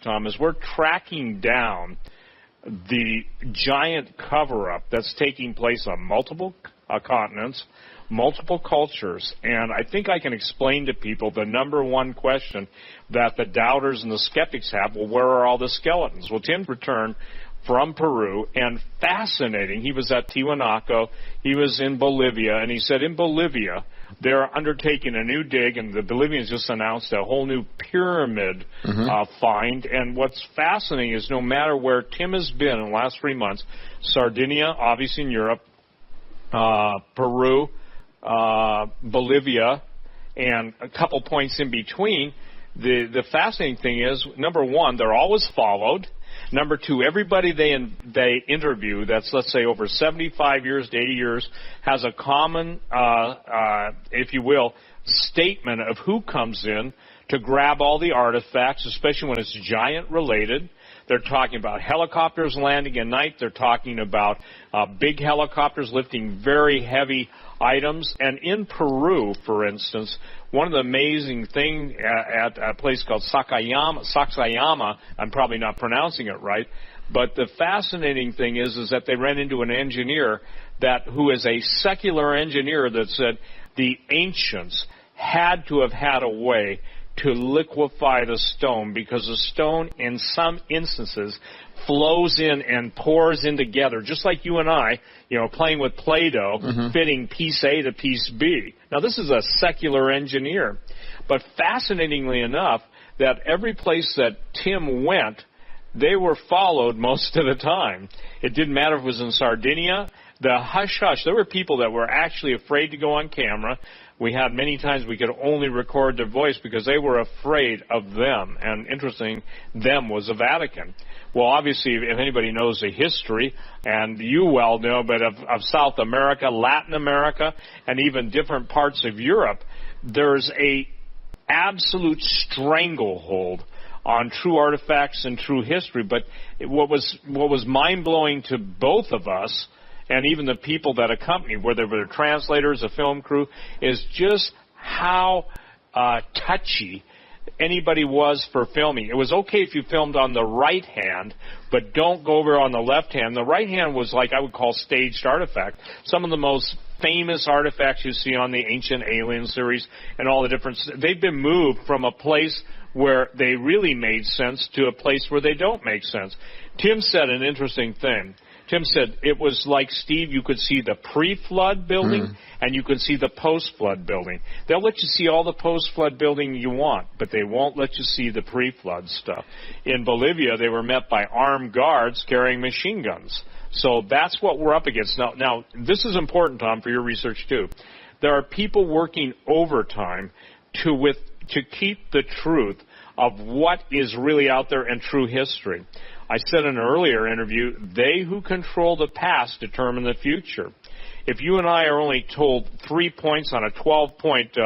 Tom, is we're tracking down the giant cover-up that's taking place on multiple continents, multiple cultures, and I think I can explain to people the number one question that the doubters and the skeptics have, well, where are all the skeletons? Well, Tim returned from Peru, and fascinating, he was at Tiwanaku, he was in Bolivia, and he said in Bolivia, they're undertaking a new dig, and the Bolivians just announced a whole new pyramid find, and what's fascinating is no matter where Tim has been in the last 3 months, Sardinia, obviously in Europe, Peru, Bolivia, and a couple points in between, the fascinating thing is, number one, they're always followed. Number two, everybody they interview, that's, let's say, over 75 years to 80 years, has a common, if you will, statement of who comes in to grab all the artifacts, especially when it's giant-related. They're talking about helicopters landing at night. They're talking about big helicopters lifting very heavy items. And in Peru, for instance, one of the amazing things at a place called Sacsayama, I'm probably not pronouncing it right, but the fascinating thing is that they ran into an engineer who is a secular engineer that said the ancients had to have had a way to liquefy the stone, because the stone in some instances flows in and pours in together, just like you and I, playing with Play-Doh, fitting piece A to piece B. Now, this is a secular engineer, but fascinatingly enough, that every place that Tim went, they were followed most of the time. It didn't matter if it was in Sardinia. The hush-hush, there were people that were actually afraid to go on camera. We had many times we could only record their voice because they were afraid of them. And interesting, them was the Vatican. Well, obviously, if anybody knows the history, and you well know, but of South America, Latin America, and even different parts of Europe, there's a absolute stranglehold on true artifacts and true history. But what was mind-blowing to both of us, and even the people that accompany, whether they're translators, a film crew, is just how touchy anybody was for filming. It was okay if you filmed on the right hand, but don't go over on the left hand. The right hand was like I would call staged artifact. Some of the most famous artifacts you see on the Ancient Alien series and all the different, they've been moved from a place where they really made sense to a place where they don't make sense. Tim said an interesting thing. Tim said it was like, Steve, you could see the pre-flood building and you could see the post-flood building. They'll let you see all the post-flood building you want, but they won't let you see the pre-flood stuff. In Bolivia, they were met by armed guards carrying machine guns. So that's what we're up against. Now, this is important, Tom, for your research, too. There are people working overtime to keep the truth of what is really out there in true history. I said in an earlier interview, they who control the past determine the future. If you and I are only told 3 points on a 12-point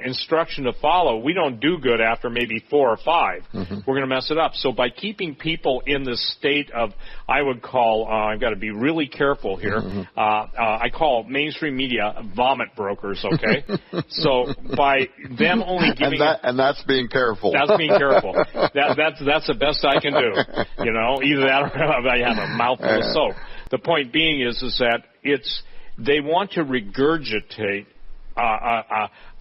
instruction to follow, we don't do good after maybe 4 or 5. We're going to mess it up. So by keeping people in this state of, I would call, I've got to be really careful here, I call mainstream media vomit brokers, okay? So by them only giving... And that's being careful. That's being careful. That's the best I can do. Either that or I have a mouthful of soap. The point being is that they want to regurgitate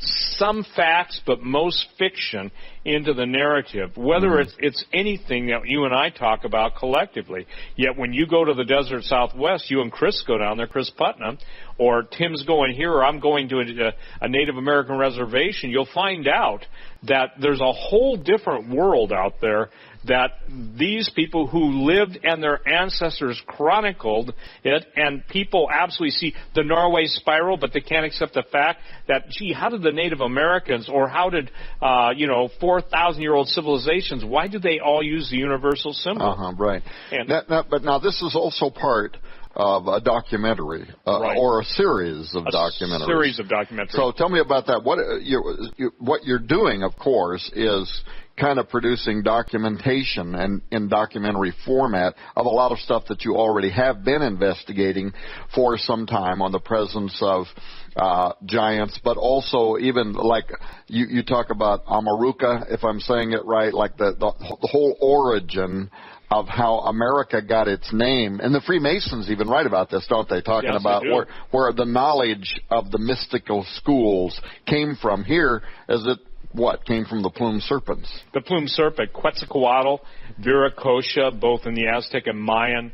some facts, but most fiction, into the narrative, whether it's anything that you and I talk about collectively. Yet when you go to the desert Southwest, you and Chris go down there, Chris Putnam, or Tim's going here, or I'm going to a Native American reservation, you'll find out that there's a whole different world out there that these people who lived and their ancestors chronicled it, and people absolutely see the Norway spiral, but they can't accept the fact that, gee, how did the Native Americans, or how did, 4,000-year-old civilizations, why do they all use the universal symbol? Right. But now this is also part of a documentary, or a series of documentaries. So tell me about that. What you're doing, of course, is kind of producing documentation and in documentary format of a lot of stuff that you already have been investigating for some time on the presence of giants, but also even like you talk about Amaruca, if I'm saying it right, like the whole origin of how America got its name. And the Freemasons even write about this, don't they? Talking about where the knowledge of the mystical schools came from. Here, as it came from the plumed serpents? The plumed serpent, Quetzalcoatl, Viracocha, both in the Aztec and Mayan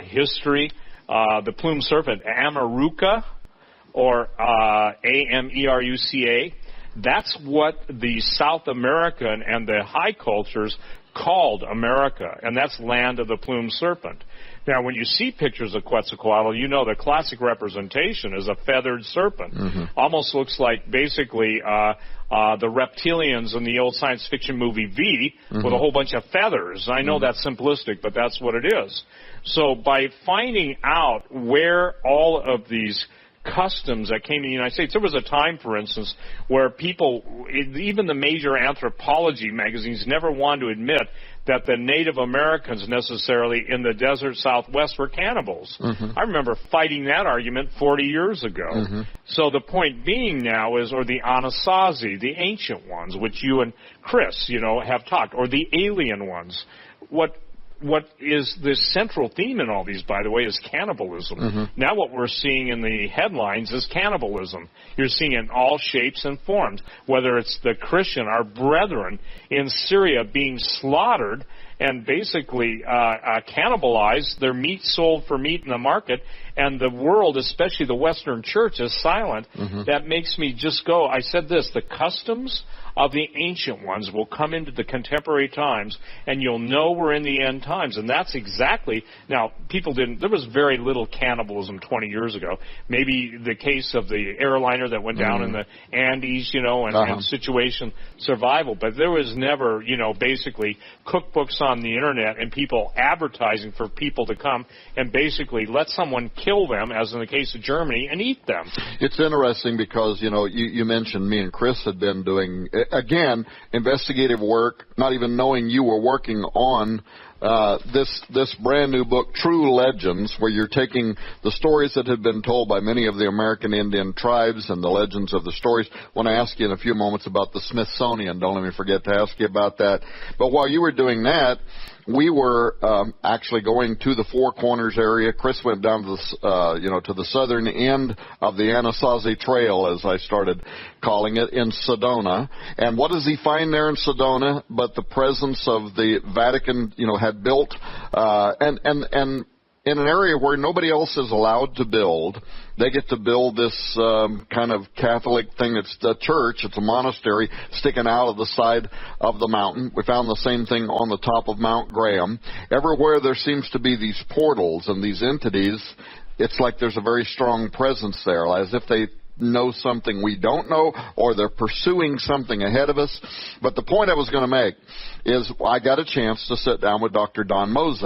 history. The plumed serpent, Amaruca, or Ameruca. That's what the South American and the high cultures called America, and that's land of the plumed serpent. Now, when you see pictures of Quetzalcoatl, you know the classic representation is a feathered serpent. Almost looks like basically the reptilians in the old science fiction movie V with a whole bunch of feathers. I know that's simplistic, but that's what it is. So by finding out where all of these customs that came to the United States. There was a time, for instance, where people, even the major anthropology magazines, never wanted to admit that the Native Americans necessarily in the desert Southwest were cannibals. I remember fighting that argument 40 years ago. So the point being now is, or the Anasazi, the ancient ones, which you and Chris, have talked, or the alien ones. What is the central theme in all these, by the way, is cannibalism. Now what we're seeing in the headlines is cannibalism. You're seeing it in all shapes and forms, whether it's the Christian, our brethren in Syria being slaughtered and basically cannibalized, their meat sold for meat in the market, and the world, especially the Western church, is silent. That makes me just go, I said this, the customs of the ancient ones will come into the contemporary times, and you'll know we're in the end times. And that's exactly, now, there was very little cannibalism 20 years ago. Maybe the case of the airliner that went down in the Andes, and situation survival. But there was never, basically cookbooks on the internet and people advertising for people to come and basically let someone kill them, as in the case of Germany, and eat them. It's interesting because, you mentioned me and Chris had been doing, again, investigative work, not even knowing you were working on this brand new book, True Legends, where you're taking the stories that have been told by many of the American Indian tribes and the legends of the stories. I want to ask you in a few moments about the Smithsonian. Don't let me forget to ask you about that. But while you were doing that, we were actually going to the Four Corners area. Chris went down to the to the southern end of the Anasazi Trail, as I started calling it, in Sedona. And what does he find there in Sedona but the presence of the Vatican, had built, and in an area where nobody else is allowed to build. They get to build this kind of Catholic thing. It's the church. It's a monastery sticking out of the side of the mountain. We found the same thing on the top of Mount Graham. Everywhere there seems to be these portals and these entities, it's like there's a very strong presence there, as if they know something we don't know, or they're pursuing something ahead of us. But the point I was going to make is I got a chance to sit down with Dr. Don Mose.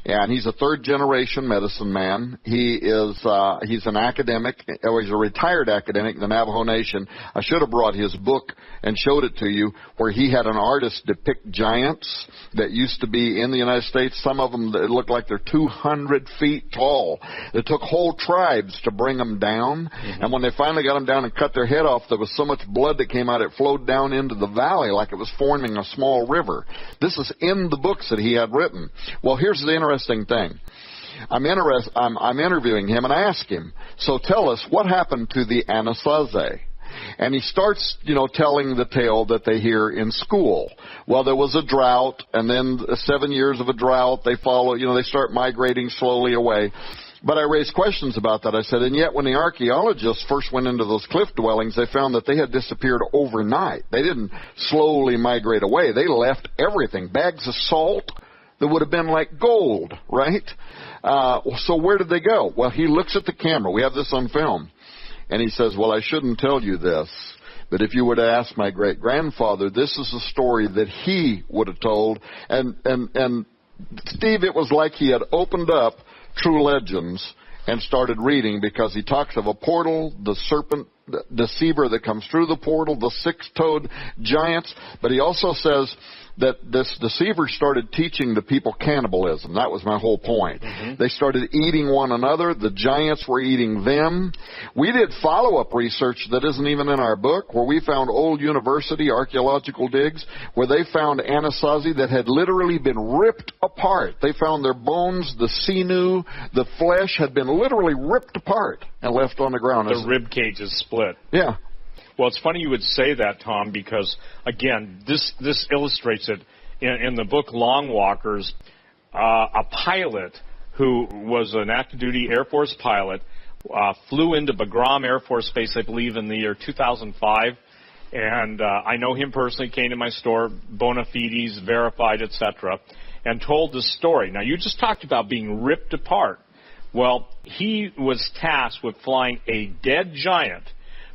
And he's a third-generation medicine man. He's an academic, or he's a retired academic in the Navajo Nation. I should have brought his book and showed it to you, where he had an artist depict giants that used to be in the United States. Some of them that look like they're 200 feet tall. It took whole tribes to bring them down. And when they finally got them down and cut their head off, there was so much blood that came out, it flowed down into the valley like it was forming a small river. This is in the books that he had written. Well, here's the interesting thing. I'm interviewing him, and I ask him, so tell us, what happened to the Anasazi? And he starts, telling the tale that they hear in school. Well, there was a drought, and then 7 years of a drought. They follow, they start migrating slowly away. But I raised questions about that. I said, and yet when the archaeologists first went into those cliff dwellings, they found that they had disappeared overnight. They didn't slowly migrate away. They left everything, bags of salt that would have been like gold, right? So where did they go? Well, he looks at the camera. We have this on film. And he says, well, I shouldn't tell you this, but if you were to ask my great-grandfather, this is a story that he would have told. And Steve, it was like he had opened up True Legends and started reading, because he talks of a portal, the serpent deceiver that comes through the portal, the six-toed giants. But he also says that this deceiver started teaching the people cannibalism. That was my whole point. Mm-hmm. They started eating one another. The giants were eating them. We did follow-up research that isn't even in our book, where we found old university archaeological digs where they found Anasazi that had literally been ripped apart. They found their bones, the sinew, the flesh had been literally ripped apart and left on the ground. The rib cage is split. Yeah. Well, it's funny you would say that, Tom, because, again, this illustrates it. In the book Long Walkers, a pilot who was an active-duty Air Force pilot flew into Bagram Air Force Base, I believe, in the year 2005. And I know him personally, came to my store, bona fides, verified, etc., and told the story. Now, you just talked about being ripped apart. Well, he was tasked with flying a dead giant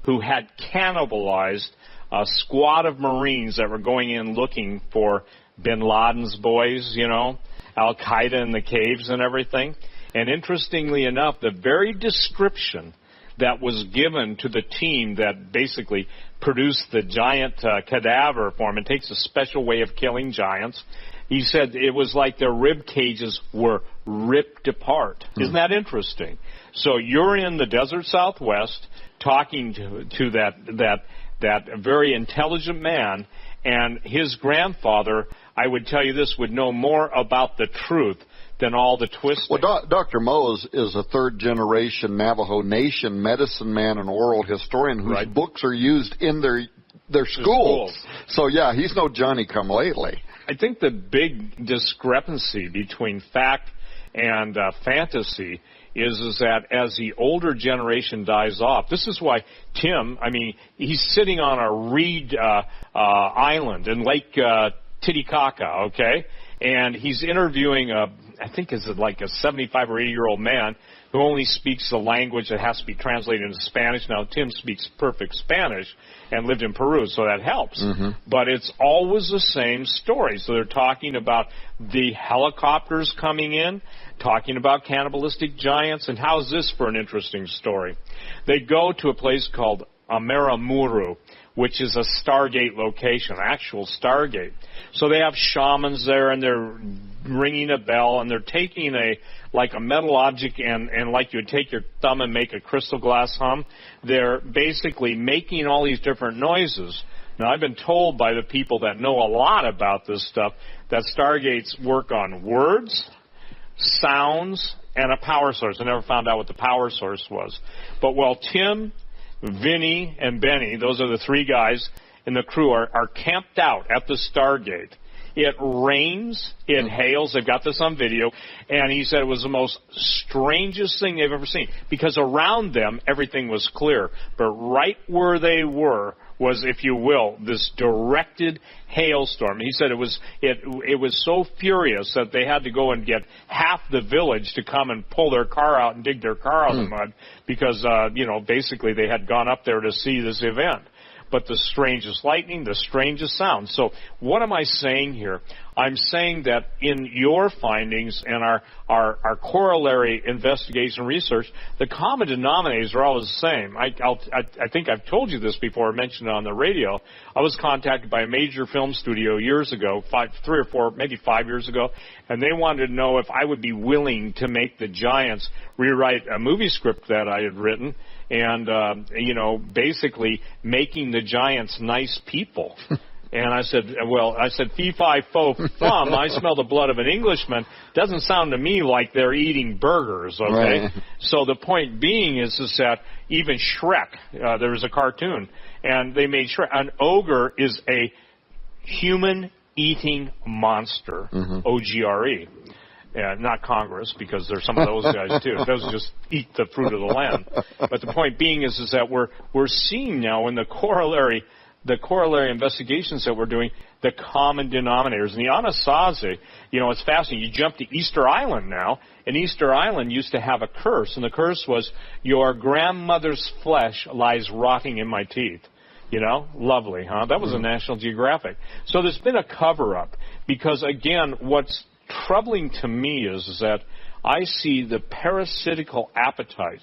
who had cannibalized a squad of Marines that were going in looking for bin Laden's boys, you know, Al-Qaeda in the caves and everything. And interestingly enough, the very description that was given to the team that basically produced the giant cadaver for him, it takes a special way of killing giants. He said it was like their rib cages were ripped apart. Isn't that interesting? So you're in the desert Southwest talking to that very intelligent man, and his grandfather, I would tell you this, would know more about the truth than all the twisting. Well, Dr. Mose is a third-generation Navajo Nation medicine man and oral historian whose books are used in their schools. So, yeah, he's no Johnny-come-lately. I think the big discrepancy between fact and fantasy is that as the older generation dies off, this is why Tim, I mean, he's sitting on a reed island in Lake Titicaca, okay? And he's interviewing I think is like a 75 or 80-year-old man who only speaks the language that has to be translated into Spanish. Now, Tim speaks perfect Spanish and lived in Peru, so that helps. Mm-hmm. But it's always the same story. So they're talking about the helicopters coming in, talking about cannibalistic giants, and how's this for an interesting story? They go to a place called Amaramuru, which is a Stargate location, actual Stargate. So they have shamans there, and they're ringing a bell, and they're taking a metal object, and like you would take your thumb and make a crystal glass hum, they're basically making all these different noises. Now, I've been told by the people that know a lot about this stuff that Stargates work on words, sounds, and a power source. I never found out what the power source was. But while Tim, Vinny, and Benny, those are the three guys in the crew, are camped out at the Stargate, it rains, it hails. They've got this on video. And he said it was the most strangest thing they've ever seen, because around them, everything was clear. But right where they were was, if you will, this directed hailstorm. He said it was so furious that they had to go and get half the village to come and pull their car out and dig their car out of the mud because, basically they had gone up there to see this event. But the strangest lightning, the strangest sound. So what am I saying here? I'm saying that in your findings and our corollary investigation research, the common denominators are always the same. I think I've told you this before, I mentioned it on the radio. I was contacted by a major film studio years ago, 3 or 4, maybe 5 years ago, and they wanted to know if I would be willing to make the Giants rewrite a movie script that I had written, and, basically making the Giants nice people. And I said, fee, fi, fo, fum, I smell the blood of an Englishman. Doesn't sound to me like they're eating burgers, okay? Right. So the point being is that even Shrek, there was a cartoon, and they made Shrek. An ogre is a human-eating monster, O-G-R-E. Yeah, not Congress, because there's some of those guys too. Those just eat the fruit of the land. But the point being is that we're seeing now in the corollary investigations that we're doing, the common denominators. And the Anasazi, it's fascinating. You jump to Easter Island now, and Easter Island used to have a curse, and the curse was, your grandmother's flesh lies rotting in my teeth. Lovely, huh? That was a National Geographic. So there's been a cover-up, because, again, what's troubling to me is that I see the parasitical appetite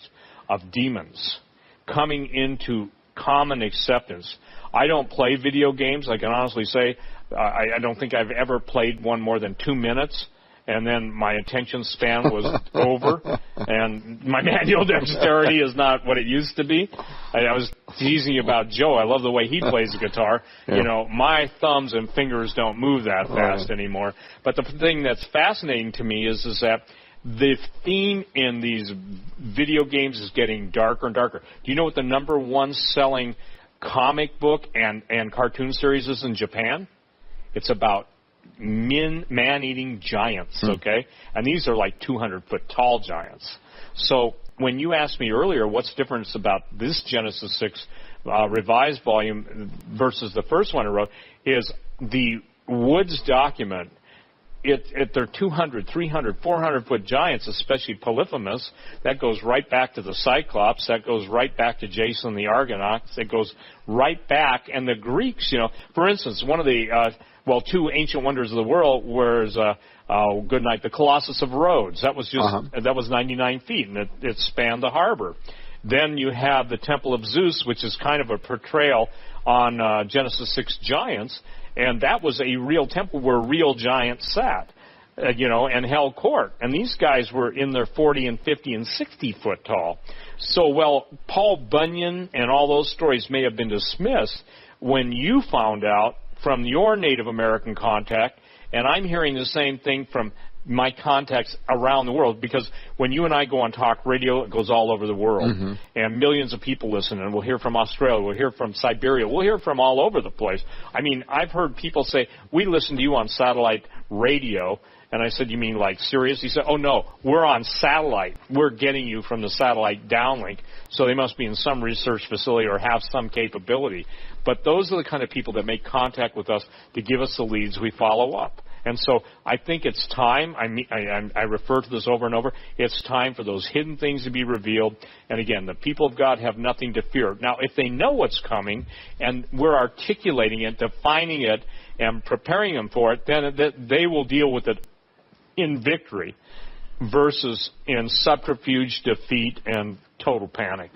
of demons coming into common acceptance. I don't play video games. I can honestly say I don't think I've ever played one more than 2 minutes, and then my attention span was over, and my manual dexterity is not what it used to be. I was teasing about Joe. I love the way he plays the guitar. Yeah. You know, my thumbs and fingers don't move that fast anymore. But the thing that's fascinating to me is that the theme in these video games is getting darker and darker. Do you know what the #1 selling comic book and cartoon series is in Japan? It's about man-eating giants, okay? And these are like 200-foot tall giants. So when you asked me earlier what's the difference about this Genesis 6 revised volume versus the first one I wrote, is the Woods document. They're 200, 300, 400-foot giants, especially Polyphemus. That goes right back to the Cyclops. That goes right back to Jason the Argonauts. It goes right back. And the Greeks, you know, for instance, one of the, two ancient wonders of the world was, good night, the Colossus of Rhodes. That was just, that was 99 feet, and it spanned the harbor. Then you have the Temple of Zeus, which is kind of a portrayal on Genesis 6 giants. And that was a real temple where real giants sat, and held court. And these guys were in their 40 and 50 and 60 foot tall. So, Paul Bunyan and all those stories may have been dismissed when you found out from your Native American contact, and I'm hearing the same thing from my contacts around the world, because when you and I go on talk radio, it goes all over the world, and millions of people listen, and we'll hear from Australia, we'll hear from Siberia, we'll hear from all over the place. I mean, I've heard people say, we listen to you on satellite radio, and I said, you mean like Sirius? He said, oh no, we're on satellite. We're getting you from the satellite downlink, so they must be in some research facility or have some capability. But those are the kind of people that make contact with us to give us the leads we follow up. And so I think it's time, I refer to this over and over, it's time for those hidden things to be revealed. And again, the people of God have nothing to fear. Now, if they know what's coming and we're articulating it, defining it, and preparing them for it, then they will deal with it in victory versus in subterfuge, defeat, and total panic.